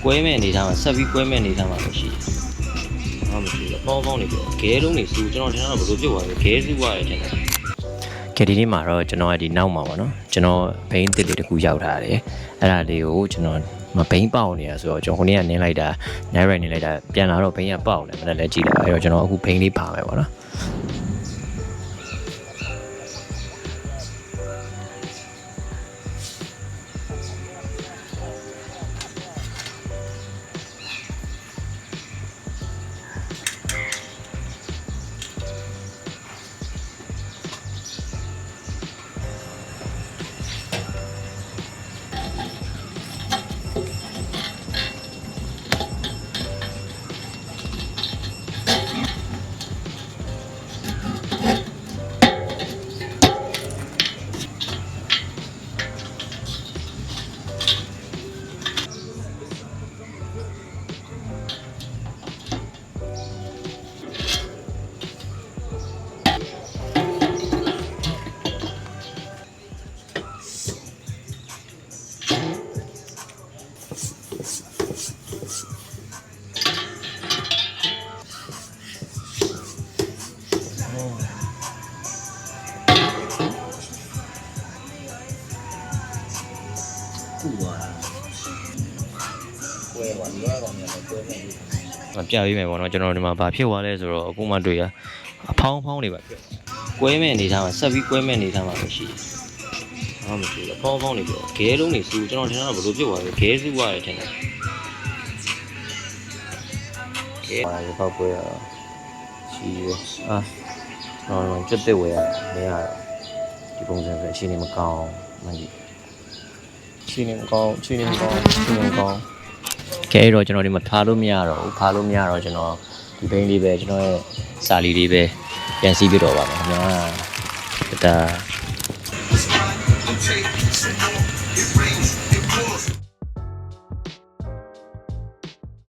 ကွဲမဲ့အနေထားမှာဆက်ပြီးကွဲမဲ့အနေထားမှာမရှိဘူးဘာမှမရှိဘူးပေါင်းပေါင်းနေပြောခဲလုံးနေစူကျွန်တော်ထင်တာဘယ်လိုပြုတ်သွားလဲခဲစူးသွားတယ်ထင်တယ်ကဲဒီနေ့မှာတော့ကျွန်တော်ကဒီနောက်မှာပေါ့နော်ကျွန်တော်ဘိန်းတစ်လေးတစ်ခုရောက်ထားတယ်အဲ့ဒါလေးကိုကျွန်တော်မဘိန်းပေါက်နေတာဆိုတော့ကျွန်တော်ခုနေ့ကနင်းလိုက်တာနိုင်ရိုက်နင်းလိုက်တာပြန်လာတော့ဘိန်းကပေါက်တယ်မနေ့လည်းကြည့်တာအဲ့တော့ကျွန်တော်အခုဘိန်းလေးပါမယ်ပေါ့နော်ပြပေးမယ်ပေါ့နော်ကျွန်တော်ဒီမှာဘာဖြစ်သွားလဲဆိုတော့အခုမှတွေ့ရအဖောင်းဖောင်းနေပါဖြစ်ကွဲမဲ့အနေထားမှာဆက်ပြီးကွဲမဲ့အနေထားမှာမရှိဘူးဘာမှမရှိဘူးအဖောင်းဖောင်းနေပြောခဲလုံးနေစူကျွန်တော်ထင်တာဘယ်လိုပြုတ်သွားလဲခဲစူးသွားတယ်ထင်တယ်ခဲပါရတော့ကွဲရချီရတော့ကျွတ်တဲ့ဝဲရမရဒီပုံစံဆိုအချိန်နေမကောင်းမှန်ကြီးချိန်နေမကောင်းကဲအဲ့တော့ကျွန်တော်ဒီမှာဖားလို့မရတော့ဘူးဖားလို့မရတော့ကျွန်တော်ဒီဘိန်းလေးပဲကျွန်တော်ရဲ့စာလီလေးပဲပြန်စီးပြတော့ပါမယ်ခင်ဗျာဒါ